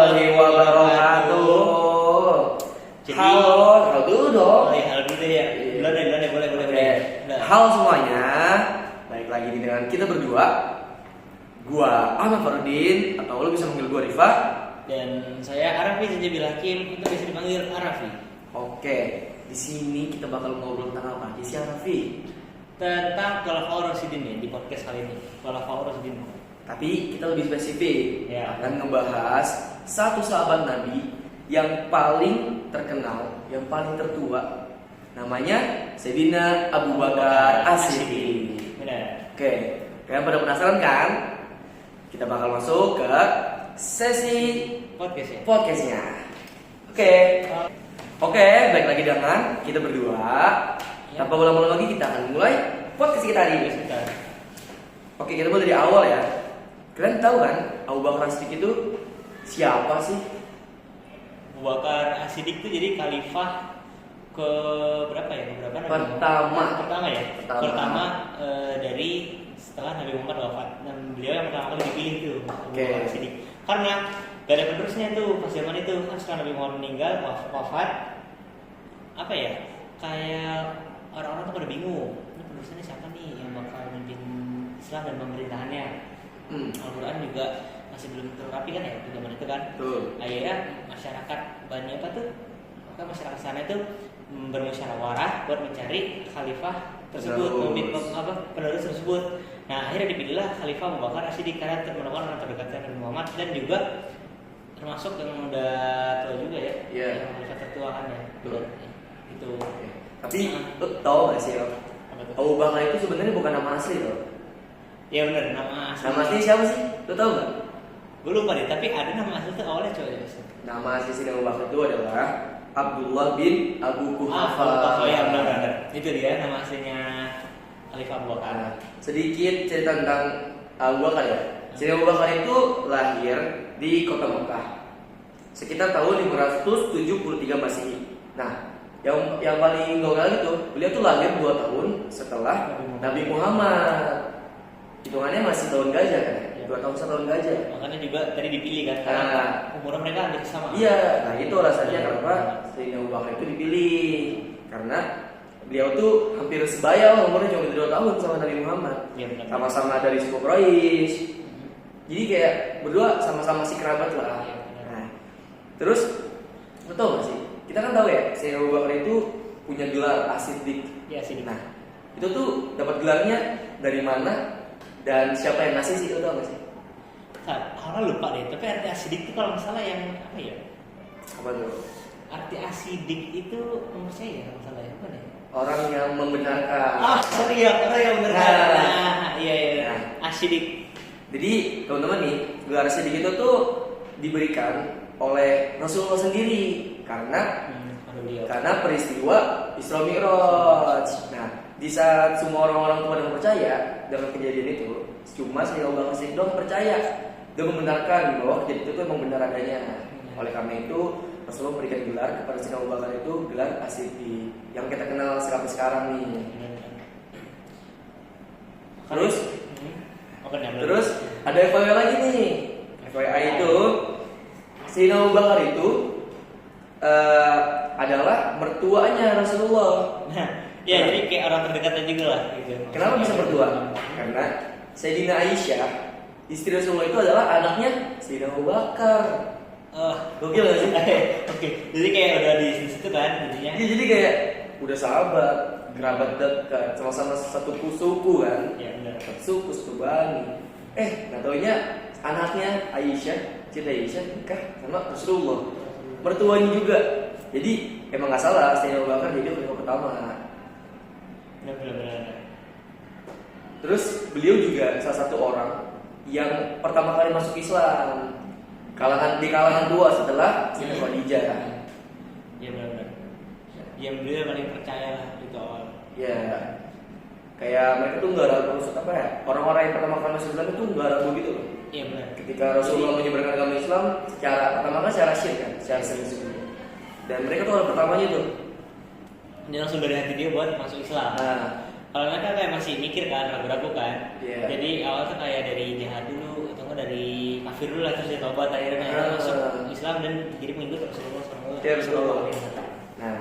warahmatullahi wabarakatuh. Halo dulu dong. Halo dulu ya. Boleh. Halo semuanya. Balik lagi nih dengan kita berdua. Gua Ahmad Farudin atau lo bisa manggil gua Rifa. Dan saya Arafi Zajabil Hakim, itu bisa dipanggil Arafi. Oke, di sini kita bakal ngobrol tentang apa sih Arafi? Tentang Khulafaur Rasyidin ya di podcast kali ini. Khulafaur Rasyidin. Tapi kita lebih spesifik Ya. akan ngebahas satu sahabat Nabi yang paling terkenal, yang paling tertua. Namanya Sayyidina Abu Bakar As-Siddiq. Benar. Oke, kalian pada penasaran kan? Kita bakal masuk ke sesi Podcast ya. podcastnya. Oke, balik lagi dengan kita berdua. Ya. Tanpa ulang-ulang lagi kita akan mulai podcast kita hari ini. Sebentar. Oke, kita mulai dari awal ya. Kalian tahu kan Abu Bakar As-Siddiq itu siapa sih? Abu Bakar As-Siddiq itu jadi khalifah ke berapa ya? Pertama ya. Pertama dari setelah Nabi Muhammad wafat, dan beliau yang pertama kali dipilih tuh Abu Bakar As-Siddiq. Karena gak ada penerusnya tuh pas zaman itu kan, setelah Nabi Muhammad meninggal wafat, apa ya? Kayak orang-orang tuh pada bingung. Ini penerusnya siapa nih yang bakal memimpin Islam dan pemerintahannya? Al-Quran juga masih belum terrapi kan ya di zaman itu kan. Akhirnya masyarakat Bani apa tuh? Maka masyarakat sana itu bermusyawarah buat mencari khalifah tersebut, penerus tersebut. Nah, akhirnya dipilihlah Khalifah Abu Bakar As-Siddiq karena merupakan orang terdekatnya Nabi Muhammad dan juga termasuk yang udah tua juga ya. Yang khalifah tertua kan ya. Itu. Tapi lo tau gak sih Abu Bakar itu sebenarnya bukan nama asli loh. Ya benar, nama asli. Nama asli siapa sih? Lo tau gak? Gue lupa deh, tapi ada nama asli itu awalnya coba ya. Nama asli si Abu Bakar itu adalah Abdullah bin Abu Quhafa. Ya benar. Itu dia nama aslinya Khalifah Abu Bakar. Nah, sedikit cerita tentang Abu Bakar ya. Si Abu Bakar itu lahir di kota Mekah sekitar tahun 573 Masehi. Nah, yang paling gokil itu beliau tuh lahir 2 tahun setelah Nabi Muhammad. Hitungannya masih tahun gajah kan? 2 tahun setahun gajah. Makanya juga tadi dipilih kan karena umur mereka hampir sama. Iya, nah itu alasannya kenapa Sayyidina Abu Bakar itu dipilih. Karena beliau tuh hampir sebaya umurnya cuma 2 tahun sama Nabi Muhammad. Iya, benar. Sama-sama dari suku Quraisy. Jadi kayak berdua sama-sama si kerabat lah. Nah, terus betul gak sih? Kita kan tahu ya, Sayyidina Abu Bakar itu punya gelar As-Siddiq. Iya, Siddiq. Nah, itu tuh dapat gelarnya dari mana dan siapa yang ngasih sih, itu tau gak sih? Orang lupa deh, tapi arti As-Siddiq itu kalau nggak salah yang apa ya? Apa tuh? Arti As-Siddiq itu menurut saya ya kalau nggak salah ya, bukan ya? Orang yang membenarkan. Sorry ya, orang yang benar. Iya. Nah. As-Siddiq. Jadi teman-teman nih, gelar As-Siddiq itu tuh diberikan oleh Rasulullah sendiri karena peristiwa Isra Mi'raj. Nah, di saat semua orang-orang pada percaya dengan kejadian itu, cuma Sayyidina Abu Bakar As-Siddiq doang percaya dan membenarkan bahwa kejadian itu memang benar adanya. Oleh karena itu, Rasulullah memberikan gelar kepada Sayyidina Abu Bakar itu gelar As-Siddiq yang kita kenal sampai sekarang nih. Terus ada FYI lagi nih. FYI itu Sayyidina Abu Bakar itu adalah mertuanya Rasulullah. Jadi kayak orang terdekatnya juga lah gitu. Kenapa bisa mertua? Karena Sayyidina Aisyah, istri Rasulullah itu adalah anaknya Sayyidina Abu Bakar. Gokil gak sih? Oke. Jadi kayak udah di situ kan intinya. Iya, jadi kayak udah sahabat, kerabat dekat, sama-sama satu suku kan. Iya, benar. Suku Bani. Nggak taunya anaknya Aisyah, Siti Aisyah nikah sama Rasulullah. Mertuanya juga. Jadi emang nggak salah Sayyidina Abu Bakar jadi khalifah pertama. Benar. Terus beliau juga salah satu orang yang pertama kali masuk Islam. Di kalangan dua setelah Siti Khadijah. Iya benar. Yang beliau paling percaya lah itu awal. Ya. Kayak mereka tuh nggak ragu maksud apa ya? Orang-orang yang pertama kali masuk Islam itu nggak ragu gitu loh. Iya benar. Ketika Rasulullah menyebarkan agama Islam secara syirik kan, secara serius. Dan mereka tuh orang pertamanya tuh. Dia langsung dari hati dia buat masuk Islam. Kalau mereka kayak masih mikir kan, ragu-ragu kan. Jadi awal tuh kayak dari jahat dulu atau enggak dari kafir dulu lah, terus dia tobat akhirnya masuk Islam dan jadi pengikut Rasulullah SAW. Ya, betul. Nah,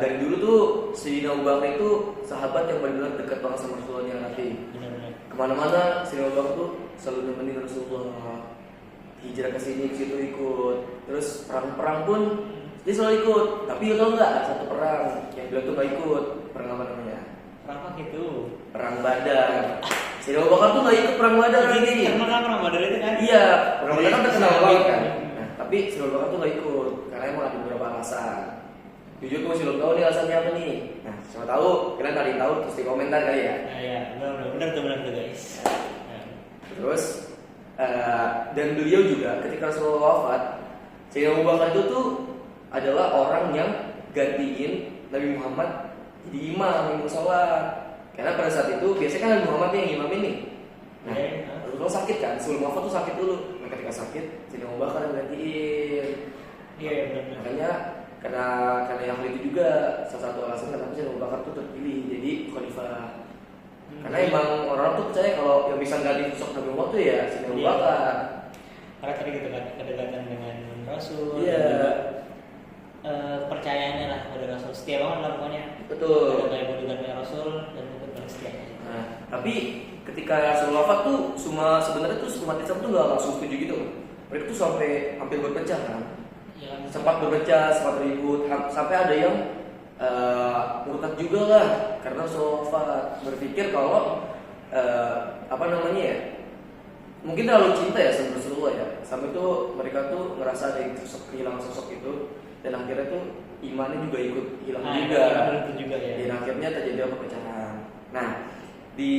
dari dulu tuh Sayyidina Abu Bakar itu sahabat yang benar-benar dekat banget sama Rasulullah yang Nabi. Benar-benar. Kemana-mana Sayyidina Abu Bakar tuh selalu nemenin Rasulullah. Hijrah ke sini ke situ ikut. Terus perang-perang pun dia selalu ikut. Tapi lo tau nggak satu perang yang beliau tuh nggak ikut, perang apa namanya? Perang apa gitu? Perang Badar. Sayyidina Abu Bakar tuh nggak ikut perang Badar Jadi ini. karena kan perang Badar itu kan? Iya, perang Badar kan terkenal Iya. banget kan. Nah, tapi Sayyidina Abu Bakar tuh nggak ikut karena emang ada beberapa alasan. Jujur gue masih belum tahu nih alasannya apa nih. Nah, siapa tahu kalian ada yang tahu terus di komentar kali ya. Nah, ya, benar tuh guys. Nah. Terus dan beliau juga ketika Rasulullah wafat, Sayyidina Abu Bakar itu tuh adalah orang yang gantiin Nabi Muhammad jadi imam yang sholat. Karena pada saat itu biasanya kan Nabi Muhammad yang imamin nih. Nah, Rasulullah sakit kan, sebelum wafat tuh sakit dulu. Nah, ketika sakit, Sayyidina Abu Bakar yang gantiin. Iya, benar. Makanya karena yang hal itu juga salah satu alasan kenapa Sayyidina Abu Bakar tuh terpilih jadi khalifah. Karena emang orang tuh percaya kalau yang bisa ganti sosok Nabi Muhammad tuh ya Sayyidina Abu Bakar. Karena tadi gitu kan kedekatan dengan Rasul. Iya. Dan juga, kepercayaannya lah pada Rasul, setia banget lah pokoknya. Betul. Kayak bodyguardnya Rasul dan ikut pada setia. Nah, tapi ketika Rasul wafat tuh sebenarnya tuh umat Islam tuh nggak langsung setuju gitu. Mereka tuh sampai hampir berpecah kan. Ya, kan? Sempat berpecah, sempat ribut, sampai ada yang murtad juga lah karena Rasul wafat. Berpikir kalau apa namanya ya, mungkin terlalu cinta ya sama Rasulullah ya, sampai tuh mereka tuh ngerasa ada yang kehilangan sosok itu dan akhirnya tuh imannya juga ikut hilang juga. Itu juga ya. Dan akhirnya terjadi perpecahan. Nah, di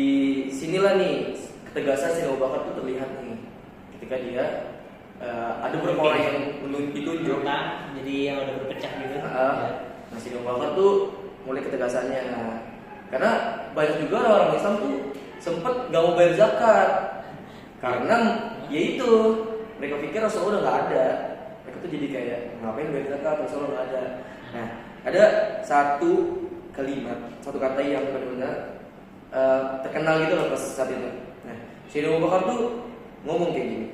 sinilah nih ketegasan Sayyidina Abu Bakar tuh terlihat nih ketika dia ada beberapa orang yang ditunjuk. Jadi yang udah berpecah gitu. Nah, Sayyidina Abu Bakar tuh mulai ketegasannya. Karena banyak juga orang Islam tuh sempet gak mau bayar zakat karena yaitu mereka pikir Rasulullah udah nggak ada. Mereka tuh jadi kayak ngapain bayar zakat, Rasulullah nggak ada. Nah, ada satu kalimat, satu kata yang benar-benar terkenal gitu loh pas saat itu. Nah, Sayyidina Abu Bakar tuh ngomong kayak gini,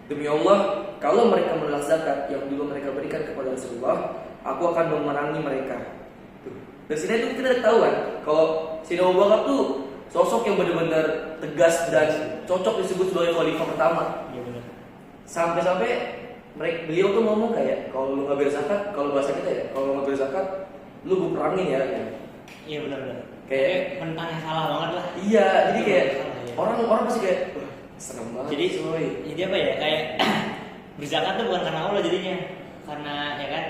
demi Allah, kalau mereka menolak zakat yang dulu mereka berikan kepada Rasulullah, aku akan memerangi mereka. Tuh. Dari sini tuh kita tahu kan, kalau Sayyidina Abu Bakar tuh sosok yang benar-benar tegas dan cocok disebut sebagai khalifah pertama. Iya benar. Sampai-sampai beliau tuh ngomong kayak, kalau lu nggak bayar zakat, kalau bahasa kita ya, kalau lu nggak bayar zakat, lu gue perangin ya. Iya benar. Kayak mentangnya salah banget lah. Iya, jadi kayak Salah, ya. orang pasti kayak, wah serem banget. Jadi apa ya, kayak berzakat tuh bukan karena Allah jadinya, karena ya kan.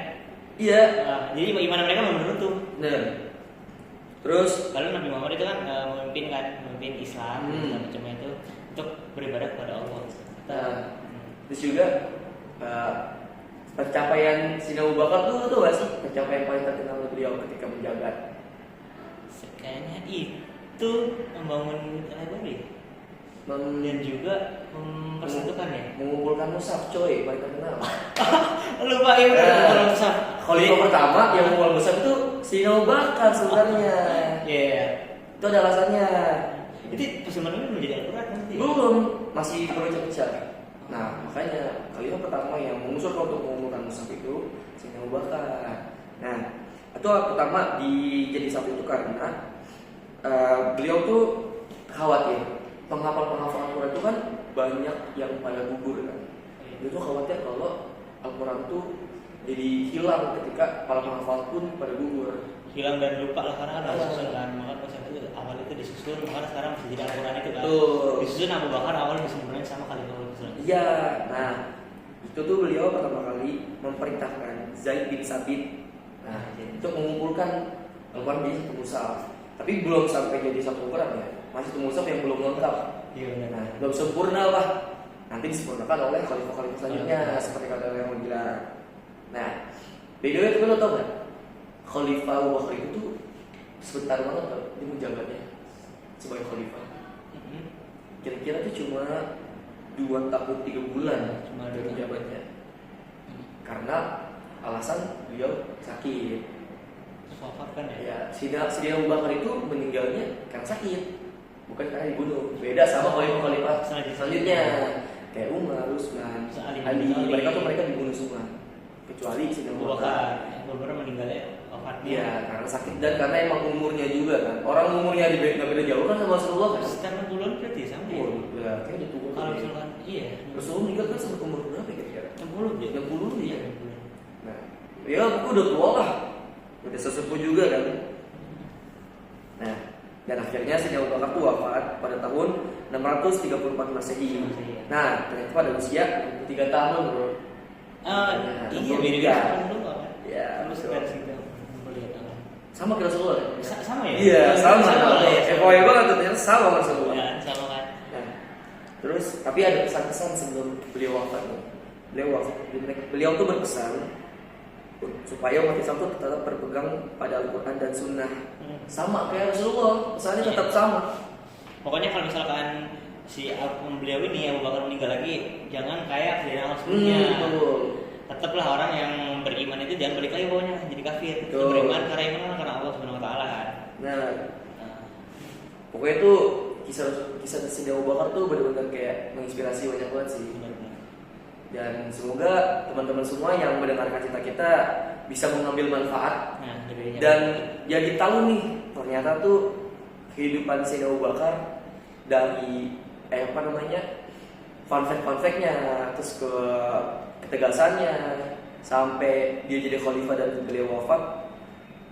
Iya. Jadi iman mereka memang runtuh. Benar. Terus Lalu Nabi Muhammad itu kan memimpin Islam dan macamnya itu untuk beribadah kepada Allah. Terus juga pencapaian Sayyidina Abu Bakar tuh gak sih pencapaian paling terkenal beliau ketika menjabat? Kayaknya itu membangun library dan juga mempersatukan ya. Mengumpulkan mushaf coy, paling terkenal. Lupa ya kalau mushaf. Khalifah pertama yang mengumpulkan mushaf itu Sayyidina Abu Bakar sebenarnya. Iya. Itu ada alasannya. Itu pesuman ini menjadi Al-Quran nanti. Belum, masih berpecah-pecah. Nah, makanya khalifah pertama yang mengusulkan untuk mengumpulkan mushaf itu Sayyidina Abu Bakar. Nah, itu pertama jadi satu itu karena beliau tuh khawatir penghafal Al-Quran itu kan banyak yang pada gugur kan. Dia tuh khawatir kalau Al-Quran tuh jadi hilang ketika para penghafal pun pada gugur. Hilang dan lupa lah karena kan harus susun kan. Maka pas itu awal itu disusun, maka sekarang bisa jadi Al-Quran itu kan. Disusun Abu Bakar awal disempurnakan sama khalifah Rasul. Iya. Nah, itu tuh beliau pertama kali memerintahkan Zaid bin Sabit untuk mengumpulkan Al-Quran di satu mushaf. Tapi belum sampai jadi satu ukuran ya. Masih satu mushaf yang belum lengkap. Iya benar. Nah, belum sempurna lah. Nanti disempurnakan oleh khalifah-khalifah selanjutnya seperti kata yang bilang. Nah, beda itu lo tau gak? Khalifah Abu Bakar itu tuh sebentar banget tau dia menjabatnya sebagai khalifah. Kira-kira tuh cuma 2 tahun 3 bulan Cuma dia menjabatnya. Karena alasan beliau sakit. Wafat kan ya? Ya, Sayyidina Abu Bakar itu meninggalnya karena sakit, bukan karena dibunuh. Beda sama khalifah-khalifah selanjutnya. kayak Umar, Utsman, Ali, Ali, mereka dibunuh semua kecuali Sayyidina Abu Bakar. Abu Bakar meninggalnya wafatnya. Iya, karena sakit dan karena emang umurnya juga kan. Orang umurnya nggak beda jauh kan sama Rasulullah kan. Sekitar 60-an berarti sama ya. Oh, ya, kayaknya udah tua. Kalau misalkan iya. Rasulullah meninggal kan sampai umur berapa kira-kira? 60 dia. 60 dia. Iya. Nah, ya aku udah tua lah. Udah sesepuh juga kan. Nah, dan akhirnya Sayyidina Abu Bakar wafat pada tahun 634 Masehi. Nah, ternyata pada usia 3 tahun, bro. Iya, beda-beda tahun dulu kan. Ya, terus betul. versi kita melihat Allah. Sama kayak Rasulullah ya? Sama ya? Iya, sama. lah ya. FYI banget tuh, ternyata sama sama Rasulullah. Ya, sama kan. Nah, terus tapi ada pesan-pesan sebelum beliau wafat nih. Beliau tuh berpesan supaya umat Islam tuh tetap berpegang pada Al-Quran dan Sunnah. Sama kayak Rasulullah, pesannya tetap sama. Pokoknya kalau misalkan si beliau ini Abu Bakar meninggal lagi, jangan kayak Sayyidina Ali sebelumnya. Betul. Tetaplah orang yang beriman itu jangan balik lagi pokoknya jadi kafir. Kita Betul. beriman karena Allah Subhanahu wa taala kan. Nah, pokoknya tuh kisah Sayyidina Abu Bakar tuh benar-benar kayak menginspirasi banyak banget sih. Benar-benar. Dan semoga teman-teman semua yang mendengarkan cerita kita bisa mengambil manfaat. Nah, darinya. Dan jadi tahu nih ternyata tuh kehidupan Sayyidina Abu Bakar dari fun fact-nya, terus ke ketegasannya sampai dia jadi khalifah dan beliau wafat.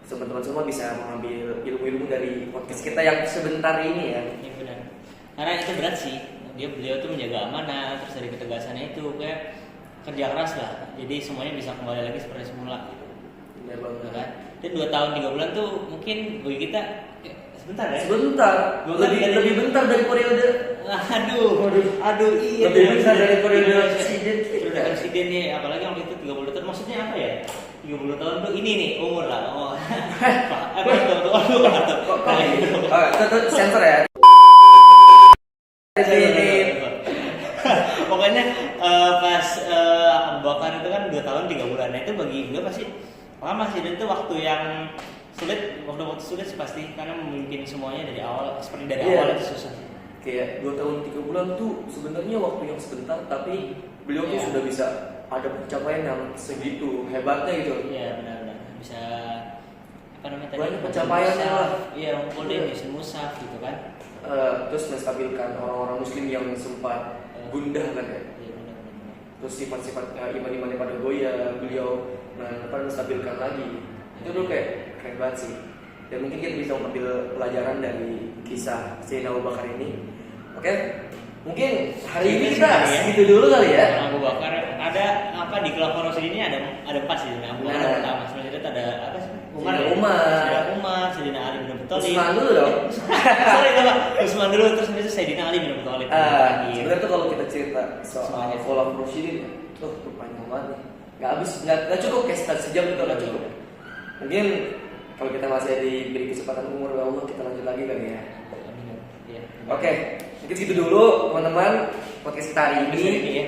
Teman-teman semua bisa mengambil ilmu-ilmu dari podcast kita yang sebentar ini ya. Iya benar. Karena itu berat sih. Beliau tuh menjaga amanah, terus dari ketegasannya itu kayak kerja keras lah. Jadi semuanya bisa kembali lagi seperti semula gitu. Benar banget. Kan? Dan 2 tahun 3 bulan tuh mungkin bagi kita sebentar ya. Sebentar. Lebih bentar dari periode. Aduh iya. Lebih bentar dari periode presiden. Periode presiden nih, apalagi waktu itu 30 tahun. Maksudnya apa ya? 30 tahun tuh ini nih umur lah. Oh. Tetap sensor ya. Pokoknya pas Abu Bakar itu kan 2 tahun 3 bulan. Nah itu bagi gue pasti lama sih, dan itu waktu yang sulit, waktu sulit sih pasti karena memimpin semuanya dari awal, seperti dari awal itu susah. Kayak 2 tahun 3 bulan tuh sebenarnya waktu yang sebentar, tapi beliau tuh sudah bisa ada pencapaian yang segitu hebatnya gitu. Iya benar-benar bisa apa namanya tadi? Banyak pencapaiannya lah. Iya, ngumpulin di musaf gitu kan. Terus menstabilkan orang-orang Muslim yang sempat gundah kan ya. Iya benar-benar. Terus sifat-sifat iman-iman yang pada goyah beliau menstabilkan lagi. Itu tuh kayak keren banget sih. Dan mungkin kita bisa mengambil pelajaran dari kisah Sayyidina Abu Bakar ini. Oke, mungkin hari ini kita segitu dulu kali ya. Abu Bakar ada apa di Khilafah Rasyidin ini ada 4 sih. Abu Bakar pertama, selanjutnya ada apa sih? Umar, Sayyidina Ali bin Abi Thalib. Utsman dulu dong. Sorry Pak. Utsman dulu, terus habis itu Sayyidina Ali bin Abi Thalib. Sebenarnya tuh kalau kita cerita soal Khilafah Rasyidin, tuh panjang banget nih. Nggak cukup kayak sejam itu nggak cukup. Mungkin kalau kita masih diberi kesempatan umur ya Allah, kita lanjut lagi kali ya. Oke, mungkin segitu dulu teman-teman podcast kita hari ini.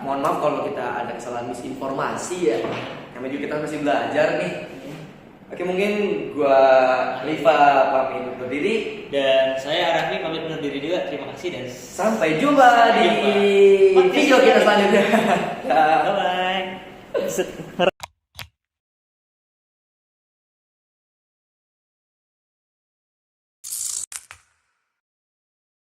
Mohon maaf kalau kita ada kesalahan misinformasi ya. Namanya juga kita masih belajar nih. Oke, mungkin gua Rifa pamit undur diri dan saya Raffi pamit undur diri juga. Terima kasih dan sampai jumpa di video kita selanjutnya. Bye bye.